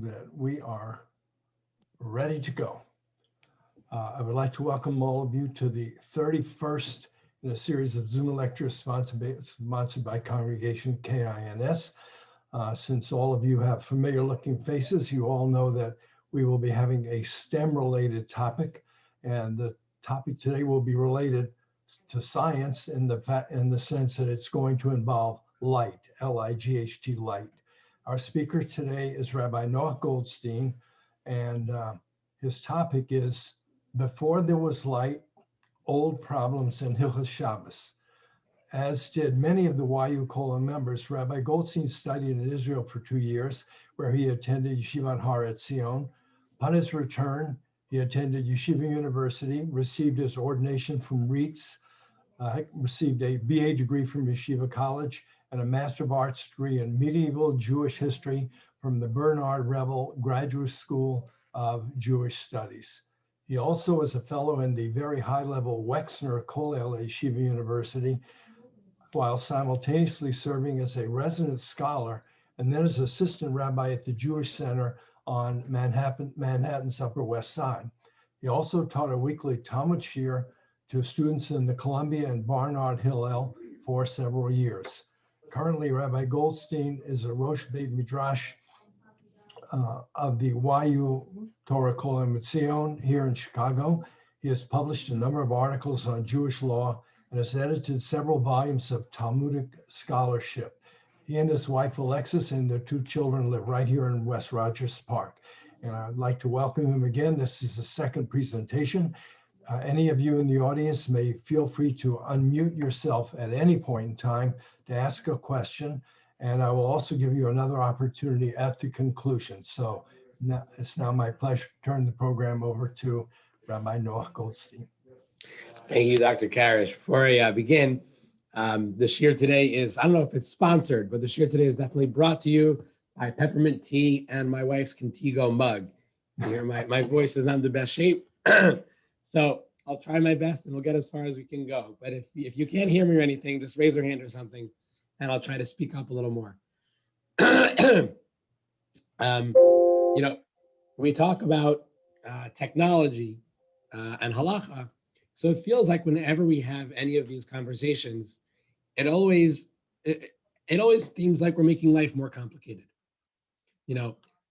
that we are ready to go. I would like to welcome all of you to the 31st in a series of Zoom lectures sponsored by Congregation KINS. Since all of you have familiar looking faces, you all know that we will be having a STEM related topic, and the topic today will be related to science in the sense that it's going to involve light, L-I-G-H-T, light. Our speaker today is Rabbi Noah Goldstein, and his topic is Before There Was Light, Old Problems in Hilchos Shabbos. As did many of the YU Kollel members, Rabbi Goldstein studied in Israel for 2 years, where he attended Yeshivat Har Etzion. Upon his return, he attended Yeshiva University, received his ordination from REITs, received a BA degree from Yeshiva College, and a Master of Arts degree in Medieval Jewish History from the Bernard Revel Graduate School of Jewish Studies. He also is a fellow in the very high-level Wexner Kollel at Yeshiva University, while simultaneously serving as a resident scholar and then as assistant rabbi at the Jewish Center on Manhattan's Upper West Side. He also taught a weekly Talmud Shir to students in the Columbia and Barnard Hillel for several years. Currently, Rabbi Goldstein is a Rosh Beit Midrash of the YU Torah Kollel Mitzion here in Chicago. He has published a number of articles on Jewish law and has edited several volumes of Talmudic scholarship. He and his wife Alexis and their 2 children live right here in West Rogers Park. And I'd like to welcome him again. This is the second presentation. Any of you in the audience may feel free to unmute yourself at any point in time to ask a question. And I will also give you another opportunity at the conclusion. So now, it's now my pleasure to turn the program over to Rabbi Noah Goldstein. Thank you, Dr. Karish. Before I begin, the shir today is, I don't know if it's sponsored, but the shir today is definitely brought to you by Peppermint Tea and my wife's Contigo mug. You hear my voice is not in the best shape. So I'll try my best and we'll get as far as we can go. But if you can't hear me or anything, just raise your hand or something and I'll try to speak up a little more. We talk about technology and halacha. So it feels like whenever we have any of these conversations, it always seems like we're making life more complicated.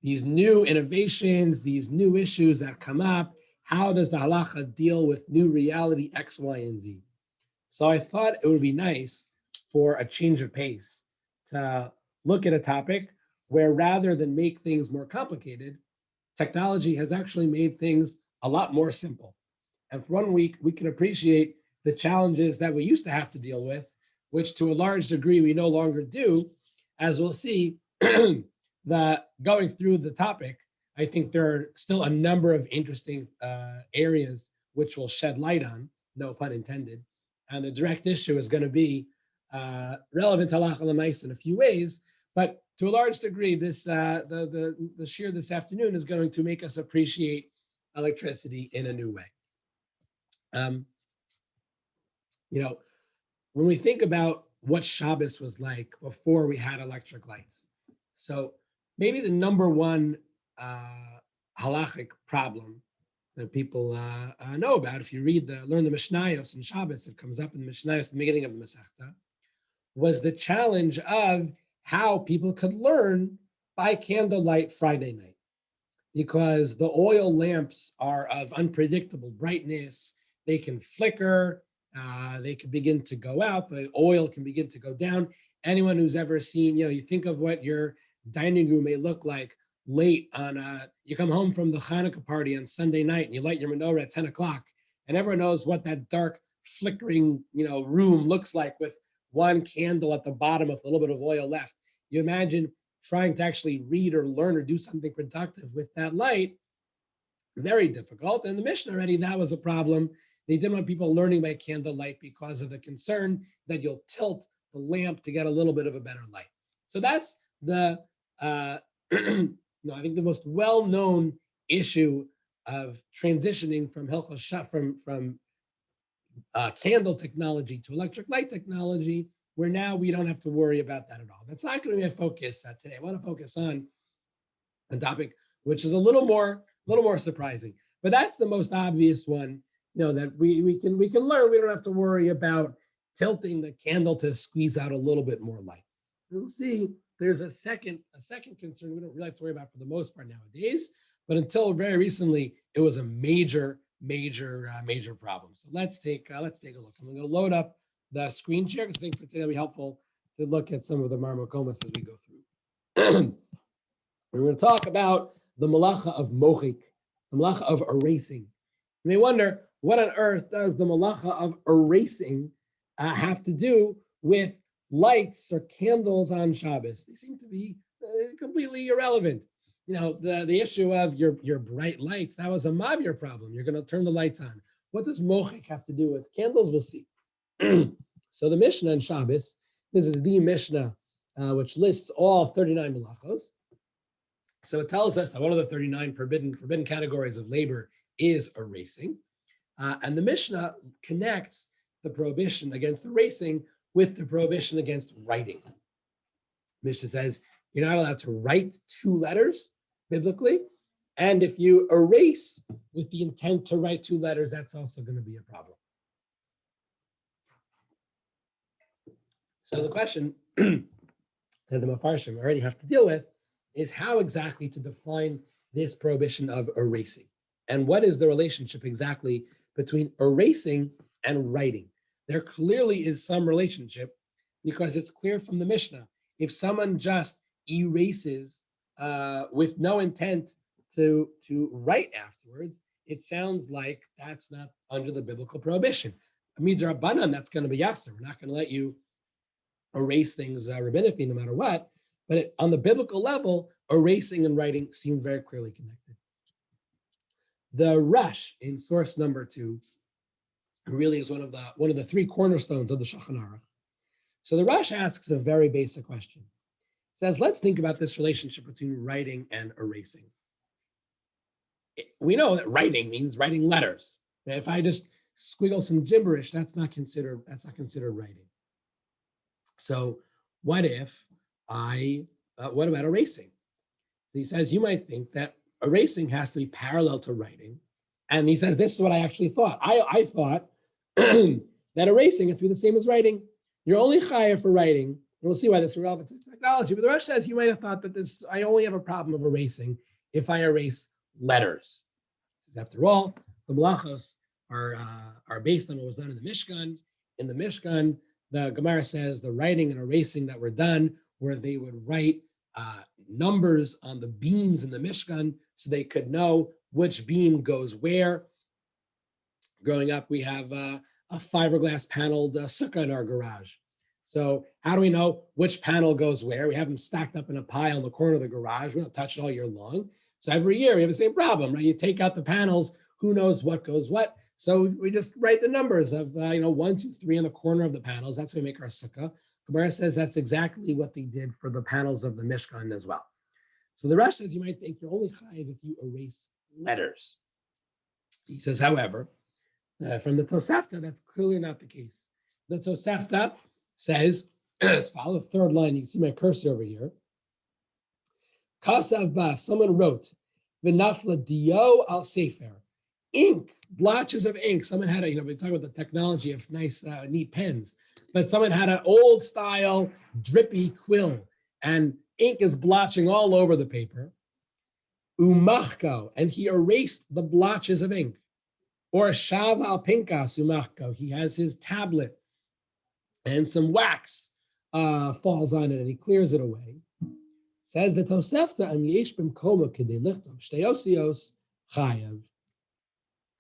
These new innovations, these new issues that come up, how does the halacha deal with new reality X, Y, and Z? So I thought it would be nice for a change of pace to look at a topic where rather than make things more complicated, technology has actually made things a lot more simple. And for 1 week, we can appreciate the challenges that we used to have to deal with, which to a large degree we no longer do. As we'll see, that going through the topic, I think there are still a number of interesting areas which will shed light on, no pun intended. And the direct issue is going to be relevant to halacha l'maisa in a few ways, but to a large degree, this the shir this afternoon is going to make us appreciate electricity in a new way. When we think about what Shabbos was like before we had electric lights, so maybe the number one halachic problem that people know about, if you learn the Mishnayos in Shabbos, it comes up in the Mishnayos, the beginning of the Masechta, was the challenge of how people could learn by candlelight Friday night, because the oil lamps are of unpredictable brightness. They can flicker, they can begin to go out, the oil can begin to go down. Anyone who's ever seen, you think of what your dining room may look like late on, you come home from the Hanukkah party on Sunday night and you light your menorah at 10 o'clock, and everyone knows what that dark flickering, room looks like with one candle at the bottom with a little bit of oil left. You imagine trying to actually read or learn or do something productive with that light, very difficult. And the Mishnah already, that was a problem. They didn't want people learning by candlelight because of the concern that you'll tilt the lamp to get a little bit of a better light. So that's the, I think the most well-known issue of transitioning from from candle technology to electric light technology, where now we don't have to worry about that at all. That's not going to be a focus today. I want to focus on a topic which is a little more surprising. But that's the most obvious one, that we can learn. We don't have to worry about tilting the candle to squeeze out a little bit more light. We'll see. There's a second concern we don't really have to worry about for the most part nowadays, but until very recently, it was a major problem. So let's take a look. I'm going to load up the screen share because I think for today it'll be helpful to look at some of the marmakomas as we go through. We're going to talk about the malacha of mochik, the malacha of erasing. You may wonder, what on earth does the malacha of erasing have to do with lights or candles on Shabbos? They seem to be completely irrelevant. The issue of your bright lights, that was a mavir problem. You're going to turn the lights on. What does mochik have to do with candles? We'll see. So the Mishnah in Shabbos, this is the Mishnah which lists all 39 malachos. So it tells us that one of the 39 forbidden categories of labor is erasing. And the Mishnah connects the prohibition against erasing with the prohibition against writing. Mishnah says you're not allowed to write 2 letters biblically. And if you erase with the intent to write 2 letters, that's also going to be a problem. So the question that the Mefarshim already have to deal with is how exactly to define this prohibition of erasing. And what is the relationship exactly between erasing and writing? There clearly is some relationship because it's clear from the Mishnah. If someone just erases with no intent to write afterwards, it sounds like that's not under the biblical prohibition. Midrabanan, that's going to be yasser. We're not going to let you erase things rabbinically no matter what. But on the biblical level, erasing and writing seem very clearly connected. The Rush in source number 2 really is one of the 3 cornerstones of the Shulchan Aruch. So the Rush asks a very basic question. It says, let's think about this relationship between writing and erasing. We know that writing means writing letters. If I just squiggle some gibberish, that's not considered writing. So what about erasing? So he says, you might think that erasing has to be parallel to writing. And he says, this is what I actually thought. I thought that erasing has to be the same as writing. You're only chayav for writing. And we'll see why this is relevant to technology. But the Rush says, you might have thought that I only have a problem of erasing if I erase letters. After all, the malachos are based on what was done in the Mishkan. In the Mishkan, the Gemara says the writing and erasing that were done, where they would write numbers on the beams in the Mishkan so they could know which beam goes where. Growing up, we have a fiberglass paneled sukkah in our garage. So how do we know which panel goes where? We have them stacked up in a pile in the corner of the garage. We don't touch it all year long. So every year we have the same problem, right? You take out the panels, who knows what goes what? So we just write the numbers of 1, 2, 3 in the corner of the panels. That's how we make our sukkah. Gemara says that's exactly what they did for the panels of the Mishkan as well. So the Rush says you might think you're only chayiv if you erase letters. He says, however, from the Tosafta, that's clearly not the case. The Tosafta says, as follows, the 3rd line, you can see my cursor over here. Kasav Baf, someone wrote, V'nafla dio al sefer, ink, blotches of ink. Someone had we talk about the technology of nice, neat pens, but someone had an old style drippy quill and ink is blotching all over the paper. Umachko, and he erased the blotches of ink. Or shav al pinkas umachko, he has his tablet and some wax falls on it and he clears it away. Says the Tosefta, am yesh b'mkoma kedei lichtov shtei osios chayav.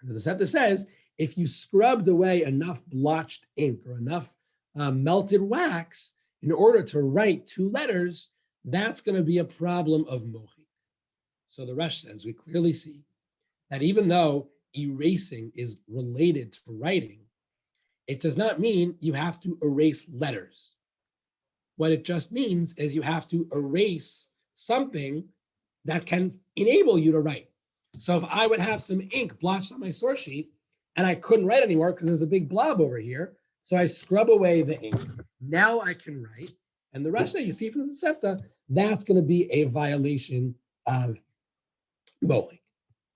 The Tosefta says, if you scrubbed away enough blotched ink or enough melted wax in order to write 2 letters, that's going to be a problem of mochi. So the Rush says, we clearly see that even though erasing is related to writing, it does not mean you have to erase letters. What it just means is you have to erase something that can enable you to write. So if I would have some ink blotched on my source sheet and I couldn't write anymore because there's a big blob over here, so I scrub away the ink. Now I can write. And the Rush that you see from the Tosefta, that's going to be a violation of mochik.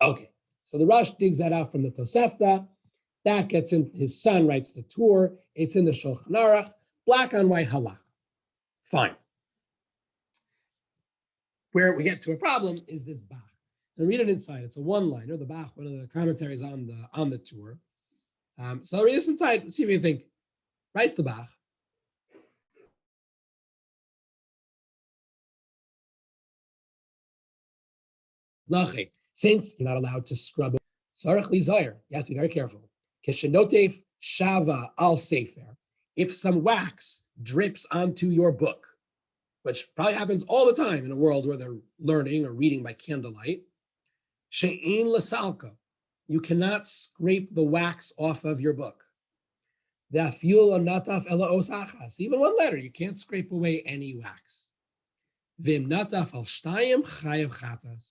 Okay, so the Rosh digs that out from the Tosefta. That gets in, his son writes the Tur. It's in the Shulchan Aruch, black on white halacha. Fine. Where we get to a problem is this Bach. And read it inside. It's a one-liner. The Bach, one of the commentaries on the Tur. So I'll read this inside. See what you think. Writes the Bach. Since you're not allowed to scrub, Sarach Lizayer, you have to be very careful. Keshenotef Shava al Sefer. If some wax drips onto your book, which probably happens all the time in a world where they're learning or reading by candlelight, She'ein Lasalka, you cannot scrape the wax off of your book. Even one letter, you can't scrape away any wax. Vim nataf al shtayim chayav chatas.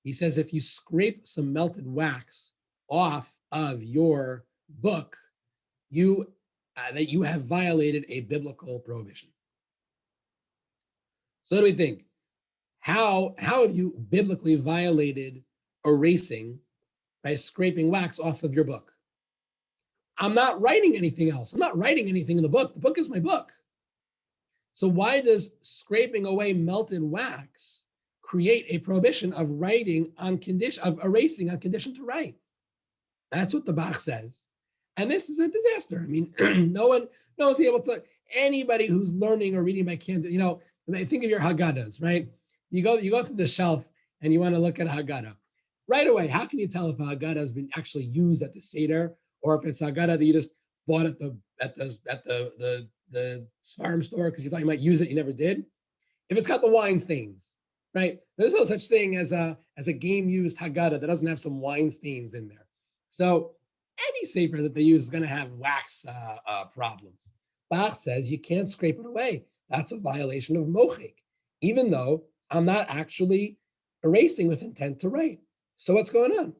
He says if you scrape some melted wax off of your book, that you have violated a biblical prohibition. So what do we think? How have you biblically violated erasing by scraping wax off of your book? I'm not writing anything else. I'm not writing anything in the book. The book is my book. So why does scraping away melted wax create a prohibition of writing on condition, of erasing on condition to write? That's what the Bach says. And this is a disaster. I mean, no one's able to, anybody who's learning or reading by candle, think of your Haggadahs, right? You go through the shelf and you want to look at a Haggadah. Right away, how can you tell if a Haggadah has been actually used at the Seder, or if it's a Haggadah that you just bought at the farm store because you thought you might use it, you never did? If it's got the wine stains, right? There's no such thing as a game used Haggadah that doesn't have some wine stains in there. So any Sefer that they use is going to have wax problems. Bach says you can't scrape it away. That's a violation of mochik, even though I'm not actually erasing with intent to write. So what's going on?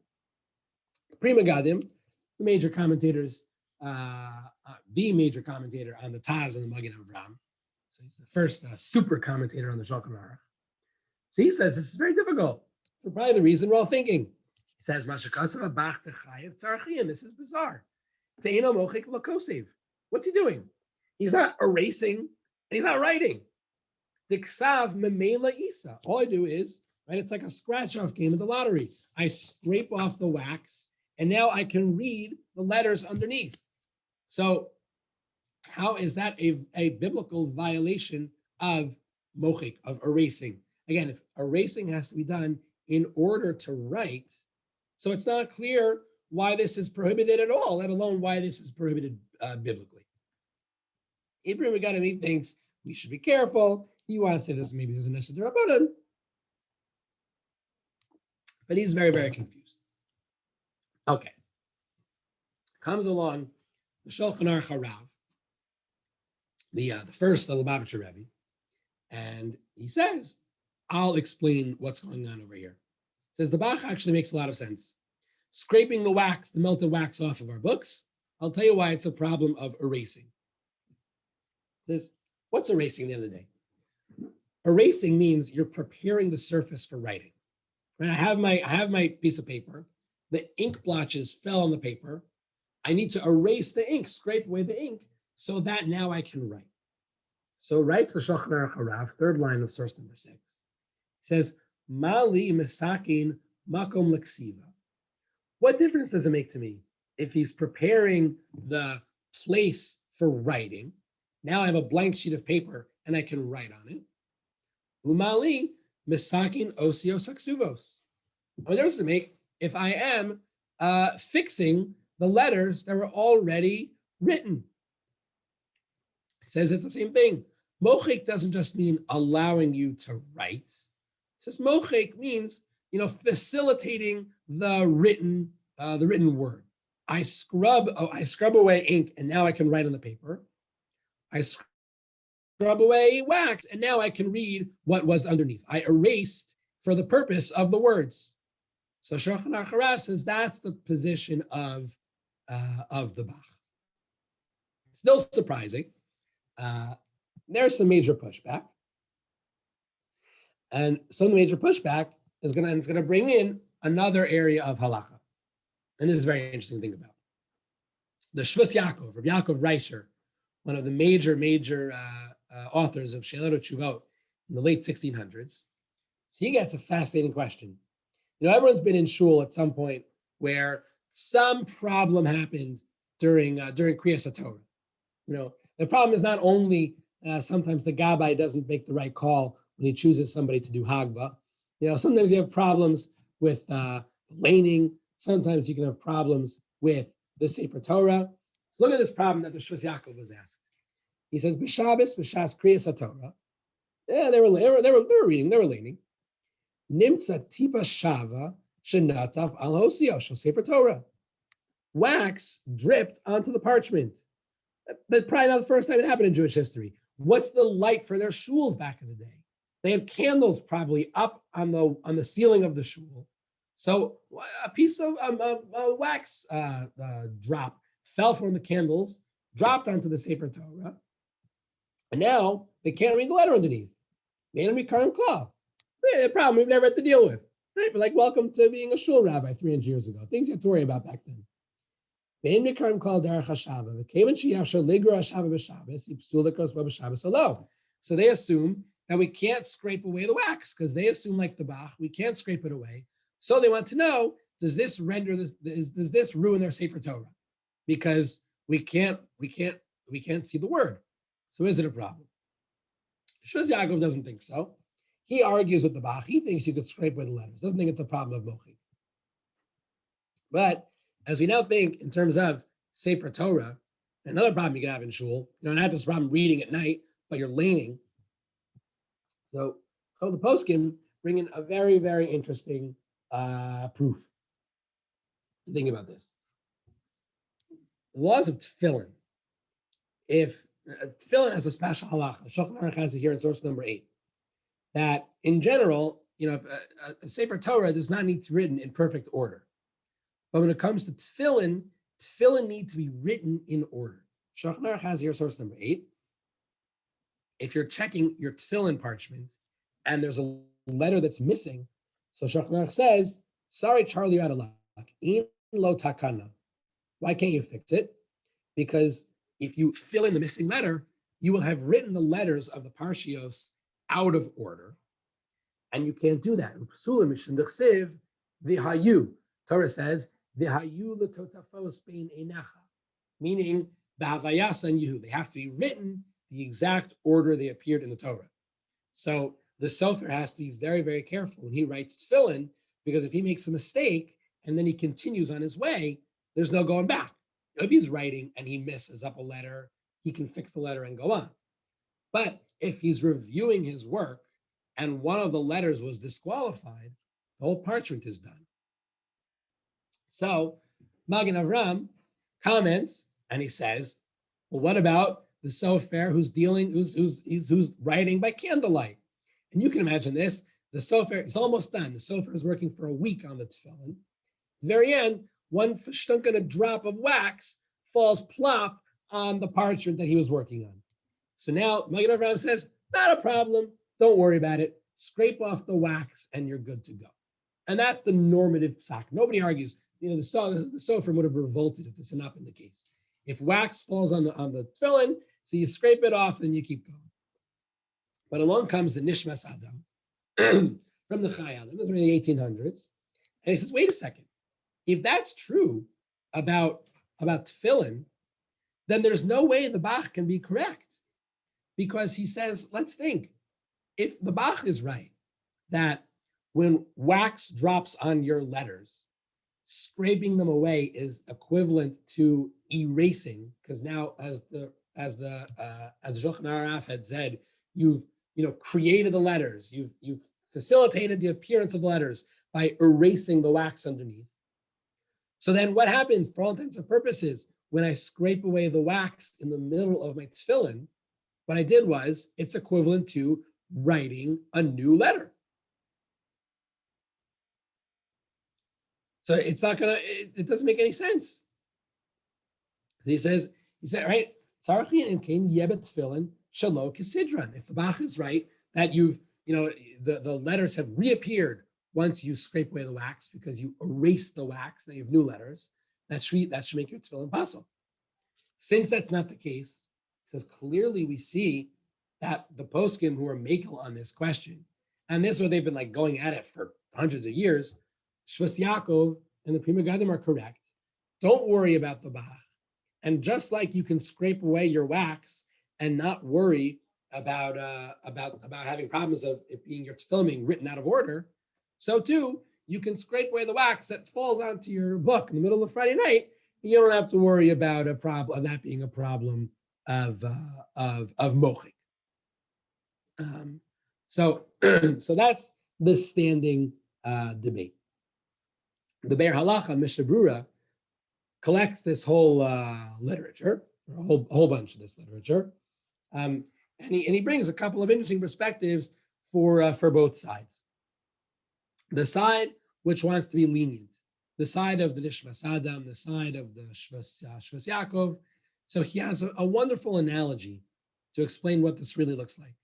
Pri Megadim, the major commentators, the major commentator on the Taz and the Magen Avraham. So he's the first super commentator on the Shulchan Aruch. So he says this is very difficult for probably the reason we're all thinking. He says, Mashakasav Bach Techayev Tzarchian. This is bizarre. Teino Mochik Lakosev. What's he doing? He's not erasing and he's not writing. Diksav Memela Isa. All I do is, right, it's like a scratch-off game of the lottery. I scrape off the wax and now I can read the letters underneath. So how is that a biblical violation of mochik, of erasing? Again, if erasing has to be done in order to write, so it's not clear why this is prohibited at all, let alone why this is prohibited biblically. Ibrahim Megadami thinks we should be careful. You want to say this, maybe there's a necessary rabbanan, but he's very, very confused. Okay. Comes along the Shulchan Aruch Harav, the first of the Lubavitcher Rebbe, and he says, I'll explain what's going on over here. Says the Bach actually makes a lot of sense. Scraping the wax, the melted wax off of our books, I'll tell you why it's a problem of erasing. Says, what's erasing at the end of the day? Erasing means you're preparing the surface for writing. Right? I have my piece of paper. The ink blotches fell on the paper. I need to erase the ink, scrape away the ink, so that now I can write. So writes the Shulchan Aruch Harav, third line of source number 6. It says, Mali misakin makom leksiva. What difference does it make to me if he's preparing the place for writing? Now I have a blank sheet of paper and I can write on it. Umali misakin osio saksuvos. What difference does it make if I am fixing the letters that were already written? It says it's the same thing. Mochik doesn't just mean allowing you to write. It says mochik means, facilitating the written word. I scrub away ink and now I can write on the paper. I scrub away wax and now I can read what was underneath. I erased for the purpose of the words. So Shulchan Aruch Harav says that's the position of the Bach. Still surprising. There's some major pushback. And some major pushback is going to bring in another area of halacha. And this is very interesting to think about. The Shvus Yaakov, Rabbi Yaakov Reischer, one of the major authors of Sheilot Tshuvot in the late 1600s, so he gets a fascinating question. Everyone's been in shul at some point where some problem happened during Kriyas HaTorah. The problem is not only sometimes the gabbai doesn't make the right call when he chooses somebody to do hagba. Sometimes you have problems with laning. Sometimes you can have problems with the Sefer Torah. So look at this problem that the Shvus Yaakov was asked. He says, "B'Shabbos, b'Shas Kriyas HaTorah." Yeah, they were reading, they were laning. Nimtza tipa shava shenatav al hosio shel Sefer Torah. Wax dripped onto the parchment. That's probably not the first time it happened in Jewish history. What's the light for their shuls back in the day? They had candles probably up on the ceiling of the shul. So a piece of wax drop fell from the candles, dropped onto the Sefer Torah, and now they can't read the letter underneath. Made them become claw. A problem we've never had to deal with. Right? But like, welcome to being a shul rabbi 300 years ago. Things you had to worry about back then. So they assume that we can't scrape away the wax because they assume, like the Bach, we can't scrape it away. So they want to know, does this render this? Does this ruin their Sefer Torah? Because we can't see the word. So is it a problem? Shvus Yaakov doesn't think so. He argues with the Bach. He thinks you could scrape away the letters. Doesn't think it's a problem of mochi. But as we now think in terms of Sefer Torah, another problem you can have in shul, not just problem reading at night, but you're laning. So the poskim bring in a very, very interesting proof. Think about this. The laws of tefillin. If tefillin has a special halacha, Shulchan Aruch has it here in source number 8, that in general, if a Sefer Torah does not need to be written in perfect order. But when it comes to tefillin need to be written in order. Shulchan Aruch has here source number 8. If you're checking your tefillin parchment and there's a letter that's missing, so Shulchan Aruch says, sorry, Charlie, you're out of luck. In lo takana. Why can't you fix it? Because if you fill in the missing letter, you will have written the letters of the parshios out of order, and you can't do that. Torah says, meaning they have to be written the exact order they appeared in the Torah. So the sofer has to be very, very careful when he writes tefillin, because if he makes a mistake and then he continues on his way, there's no going back. If he's writing and he messes up a letter, he can fix the letter and go on. But if he's reviewing his work and one of the letters was disqualified, the whole parchment is done. So Magen Avram comments and he says, well, what about the sofer who's writing by candlelight? And you can imagine this, the sofer is almost done. The sofer is working for a week on the tefillin. At the very end, one a drop of wax falls plop on the parchment that he was working on. So now Magen Avram says, not a problem, don't worry about it. Scrape off the wax and you're good to go. And that's the normative psak. Nobody argues. The sofer would have revolted if this had not been the case. If wax falls on the tefillin, so you scrape it off and you keep going. But along comes the Nishmas Adam from the Chayal. This was in the 1800s. And he says, wait a second. If that's true about tefillin, then there's no way the Bach can be correct. Because he says, let's think, if the Bach is right, that when wax drops on your letters, scraping them away is equivalent to erasing, because now as Shulchan Aruch had said, you've created the letters, you've facilitated the appearance of the letters by erasing the wax underneath. So then what happens, for all intents and purposes, when I scrape away the wax in the middle of my tefillin, what I did was, it's equivalent to writing a new letter. So it doesn't make any sense. He said, right, if the Bach is right, that you've the letters have reappeared once you scrape away the wax because you erase the wax. Now you have new letters. That should make your tefillin possible. Since that's not the case, it says clearly we see that the poskim who are makel on this question, and this is what they've been like going at it for hundreds of years, Shvus Yaakov and the Pri Megadim are correct. Don't worry about the Bach. And just like you can scrape away your wax and not worry about having problems of it being your tefillin written out of order, so too you can scrape away the wax that falls onto your book in the middle of Friday night. You don't have to worry about a problem of that being a problem of mochik. So that's the standing debate. The Be'er Halacha Mishnah Brura collects this whole literature, a whole bunch of this literature, and he brings a couple of interesting perspectives for both sides. The side which wants to be lenient, the side of the Nishmas Adam, the side of the Shvus Yaakov. So he has a wonderful analogy to explain what this really looks like.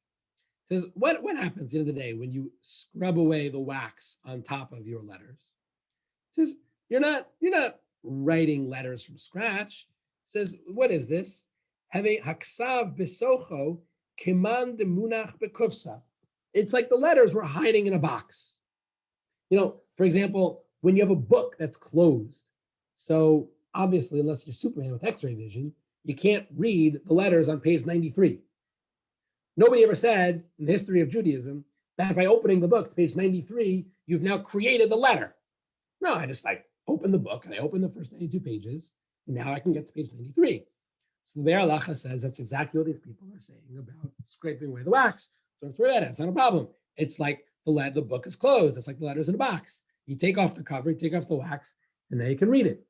He says, what happens at the end of the day when you scrub away the wax on top of your letters? He says, you're not writing letters from scratch. He says, what is this? Have a haksav besocho kiman de munach bekufsa. It's like the letters were hiding in a box. For example, when you have a book that's closed, so obviously, unless you're Superman with X-ray vision, you can't read the letters on page 93. Nobody ever said in the history of Judaism that by opening the book to page 93, you've now created the letter. No, I just open the book and I open the first 92 pages, and now I can get to page 93. So the Be'er Halacha says that's exactly what these people are saying about scraping away the wax. Don't throw that in. It's not a problem. It's like the book is closed. It's like the letters in a box. You take off the cover, you take off the wax, and now you can read it.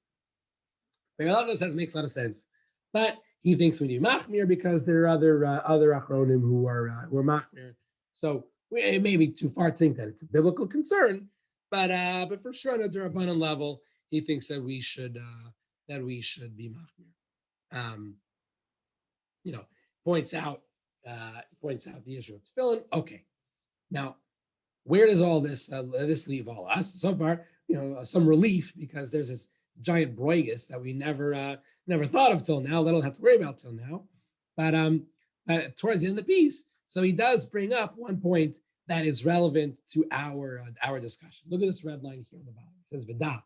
Be'er Halacha says makes a lot of sense, but he thinks we need machmir because there are other achronim who are machmir. So it may be too far to think that it's a biblical concern, but for sure on a D'Rabbanan level, he thinks that we should be machmir. Points out the issue of tefillin. Okay, now where does all this leave all us? So far, some relief because there's this giant broigus that we never thought of till now. That don't have to worry about till now. But towards the end of the piece, so he does bring up one point that is relevant to our discussion. Look at this red line here on the bottom. It says V'da.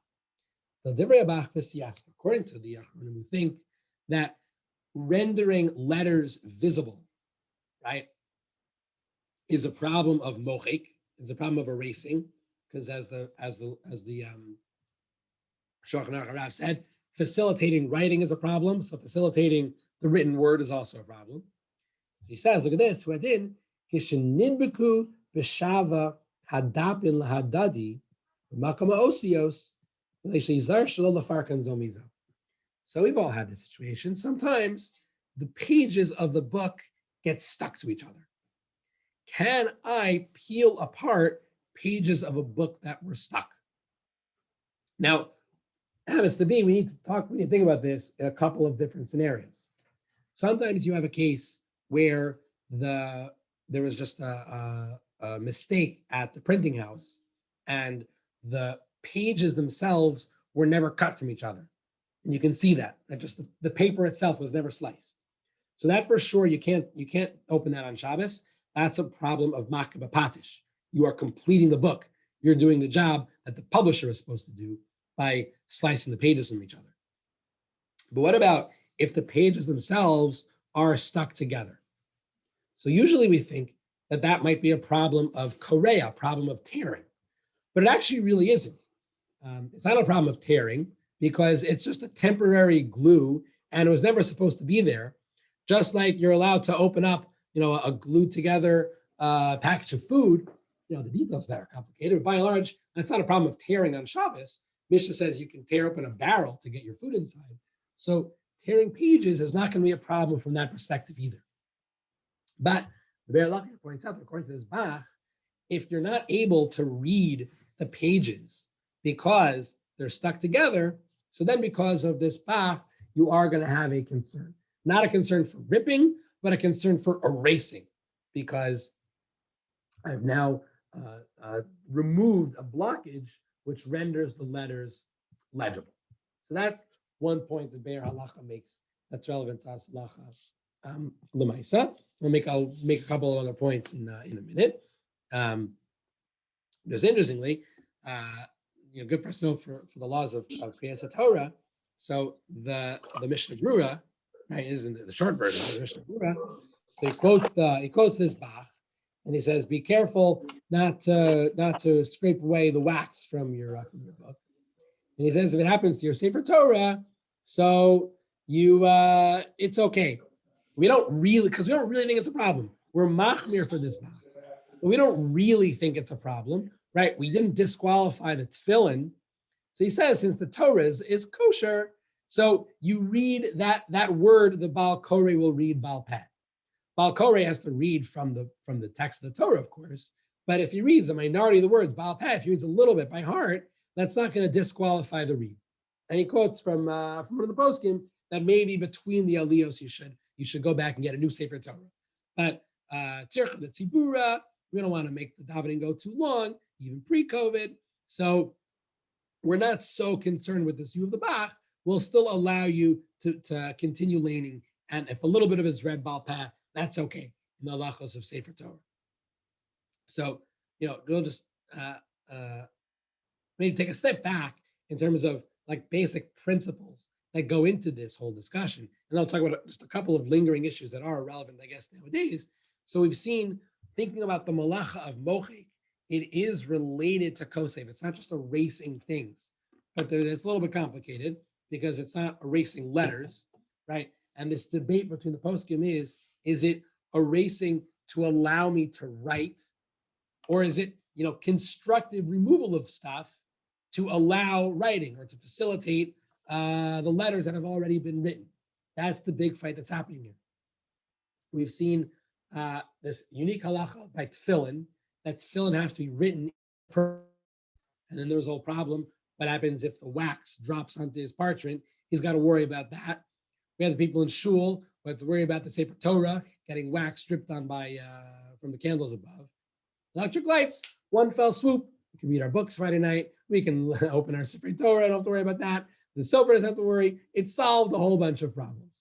According to the Achronim, who think that rendering letters visible, right, is a problem of mochik, is a problem of erasing, because as the Shulchan Aruch Harav said, facilitating writing is a problem, so facilitating the written word is also a problem. So he says, look at this, Huadin, kisheninbeku b'shava hadapin lahadadi b'makama osios l'sheizar shelo lafarkan zomizo. So we've all had this situation. Sometimes the pages of the book get stuck to each other. Can I peel apart pages of a book that were stuck? Now, happens to be, we need to think about this in a couple of different scenarios. Sometimes you have a case where there was just a mistake at the printing house and the pages themselves were never cut from each other. And you can see that just the paper itself was never sliced. So that for sure, you can't open that on Shabbos. That's a problem of makabah patish. You are completing the book. You're doing the job that the publisher is supposed to do by slicing the pages from each other. But what about if the pages themselves are stuck together? So usually we think that might be a problem of korea, a problem of tearing, but it actually really isn't. It's not a problem of tearing because it's just a temporary glue and it was never supposed to be there. Just like you're allowed to open up, a glued together package of food, the details that are complicated, but by and large, that's not a problem of tearing on Shabbos. Mishnah says you can tear open a barrel to get your food inside. So tearing pages is not going to be a problem from that perspective either. But the Be'er Halacha points out that according to this Bach, if you're not able to read the pages because they're stuck together, so then because of this Bach, you are going to have a concern. Not a concern for ripping, but a concern for erasing, because I've now removed a blockage which renders the letters legible. So that's one point that Be'er Halacha makes that's relevant to us Halacha L'maisa. I'll make a couple of other points in a minute. Just interestingly, good for us to know for the laws of Kriyas Torah. So the Mishnah Brura, right, is in the short version of the Mishnah Brura. So he quotes this Bach, and he says, "Be careful not to scrape away the wax from your book." And he says, if it happens to your Sefer Torah, so you it's okay. We don't really think it's a problem. We're machmir for this Bach, but we don't really think it's a problem, right? We didn't disqualify the tefillin. So he says, since the Torah is kosher, so you read that word, the Baal Koreh will read Baal Peh. Baal Koreh has to read from the text of the Torah, of course. But if he reads the minority of the words, Baal Peh, if he reads a little bit by heart, that's not going to disqualify the read. And he quotes from one of the poskim that maybe between the aliyos you should go back and get a new Sefer Torah. But tircha the tzibura, we don't want to make the davening go too long, even pre-COVID. So we're not so concerned with this view of the Bach. We'll still allow you to continue laning. And if a little bit of it's read Baal Peh, that's okay in the halachos of Sefer Torah. So, we'll just maybe take a step back in terms of like basic principles that go into this whole discussion. And I'll talk about just a couple of lingering issues that are relevant, I guess, nowadays. So we've seen, thinking about the malacha of mochik, it is related to kosev. It's not just erasing things, but it's a little bit complicated because it's not erasing letters, right? And this debate between the poskim is it erasing to allow me to write, or is it, constructive removal of stuff to allow writing or to facilitate the letters that have already been written? That's the big fight that's happening here. We've seen this unique halacha by tefillin, that tefillin have to be written per, and then there's a whole problem. What happens if the wax drops onto his parchment? He's got to worry about that. We have the people in shul who have to worry about the Sefer Torah getting wax dripped on by from the candles above. Electric lights, one fell swoop. We can read our books Friday night. We can open our Sefer Torah. I don't have to worry about that. The sober doesn't have to worry. It solved a whole bunch of problems.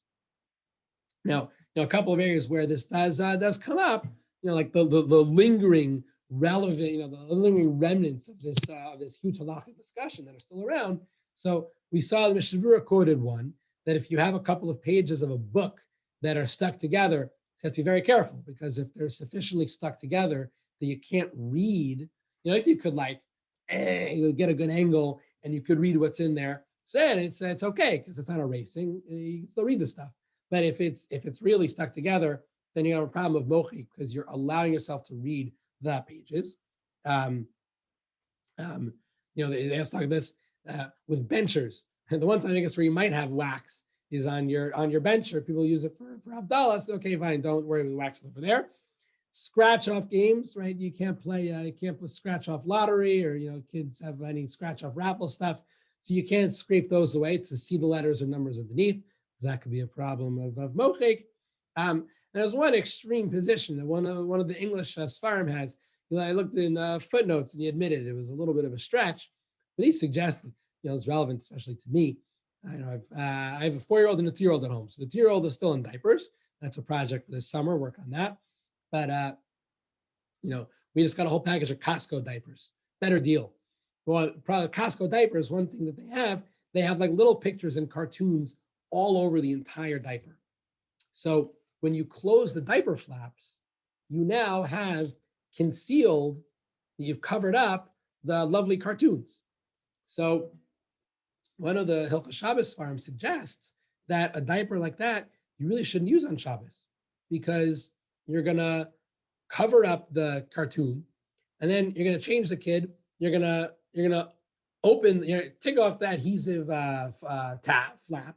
Now, a couple of areas where this does come up, like the lingering relevant, the lingering remnants of this huge halachic discussion that are still around. So we saw the Mishnah Berurah quoted one that if you have a couple of pages of a book that are stuck together, you have to be very careful, because if they're sufficiently stuck together that you can't read, if you could get a good angle and you could read what's in there, then it's okay because it's not erasing. You can still read the stuff. But if it's really stuck together, then you have a problem of mochi because you're allowing yourself to read the pages. They also talk about this with benchers. And the one time I guess where you might have wax is on your bencher. People use it for Havdalah. So okay, fine, don't worry with wax over there. Scratch off games, right? You can't play scratch off lottery, or kids have any scratch off raffle stuff. So you can't scrape those away to see the letters or numbers underneath. That could be a problem of mochik. There's one extreme position that one of the English Sfarim has. I looked in footnotes and he admitted it was a little bit of a stretch, but he suggested, it's relevant, especially to me. I have a 4-year-old and a 2-year-old at home. So the 2-year-old is still in diapers. That's a project for this summer, work on that. But, we just got a whole package of Costco diapers. Better deal. Well, probably Costco diapers, one thing that they have like little pictures and cartoons all over the entire diaper. So when you close the diaper flaps, you now have concealed, you've covered up the lovely cartoons. So one of the Hilchos Shabbos farms suggests that a diaper like that, you really shouldn't use on Shabbos, because you're going to cover up the cartoon, and then you're going to change the kid. You're going to open, take off the adhesive flap.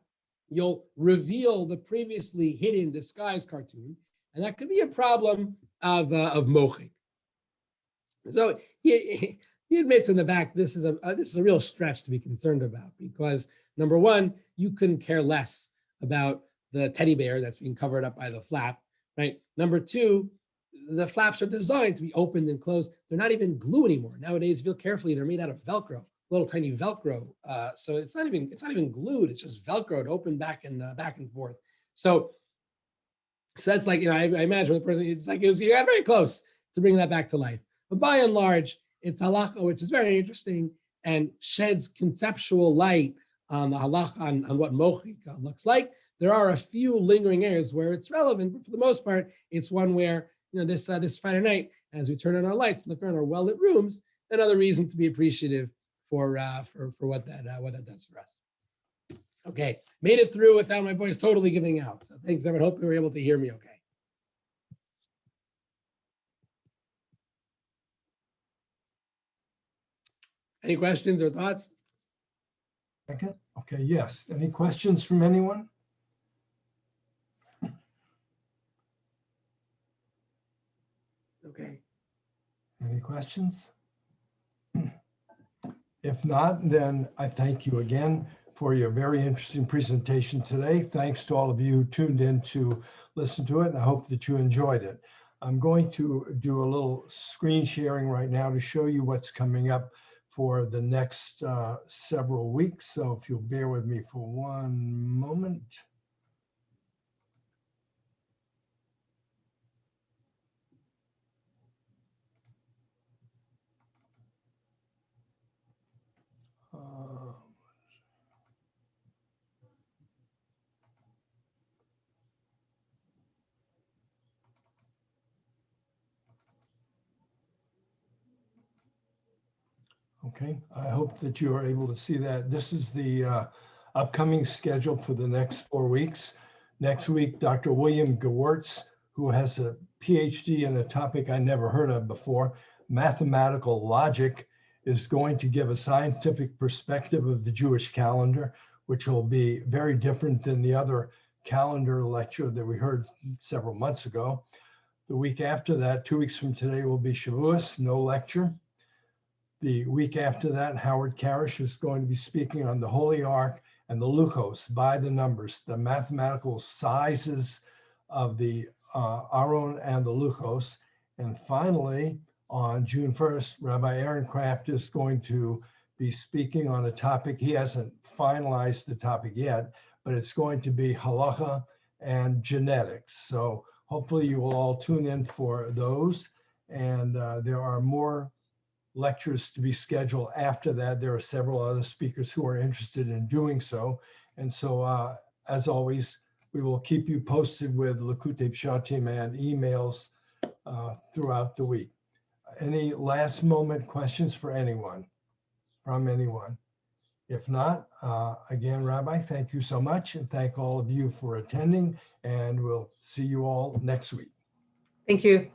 You'll reveal the previously hidden disguised cartoon, and that could be a problem of mochik. So he admits in the back this is a real stretch to be concerned about, because number one, you couldn't care less about the teddy bear that's being covered up by the flap, right? Number two, the flaps are designed to be opened and closed. They're not even glue anymore. Nowadays, if you look carefully, they're made out of Velcro, little tiny Velcro. So it's not even glued. It's just Velcroed, open back and forth. So that's like, I imagine the person, it's like you got very close to bringing that back to life. But by and large, it's halacha, which is very interesting and sheds conceptual light on the halacha, on what mochika looks like. There are a few lingering areas where it's relevant, but for the most part, it's one where, this Friday night, as we turn on our lights and look around our well-lit rooms, another reason to be appreciative for what that does for us. Okay, made it through without my voice totally giving out. So thanks, everyone. Hope you were able to hear me okay. Any questions or thoughts? Second. Okay, yes. Any questions from anyone? Okay. Any questions? If not, then I thank you again for your very interesting presentation today. Thanks to all of you who tuned in to listen to it, and I hope that you enjoyed it. I'm going to do a little screen sharing right now to show you what's coming up for the next several weeks. So if you'll bear with me for one moment. Okay, I hope that you are able to see that. This is the upcoming schedule for the next 4 weeks. Next week, Dr. William Gewurtz, who has a PhD in a topic I never heard of before, mathematical logic, is going to give a scientific perspective of the Jewish calendar, which will be very different than the other calendar lecture that we heard several months ago. The week after that, 2 weeks from today, will be Shavuos, no lecture. The week after that, Howard Karish is going to be speaking on the Holy Ark and the Luchos, by the numbers, the mathematical sizes of the Aron and the Luchos. And finally, on June 1st, Rabbi Aaron Kraft is going to be speaking on a topic. He hasn't finalized the topic yet, but it's going to be halacha and genetics. So hopefully you will all tune in for those. And there are more lectures to be scheduled after that. There are several other speakers who are interested in doing so. And so, as always, we will keep you posted with Likutei Pshatim and emails throughout the week. Any last moment questions for anyone, from anyone? If not, again, Rabbi, thank you so much. And thank all of you for attending. And we'll see you all next week. Thank you.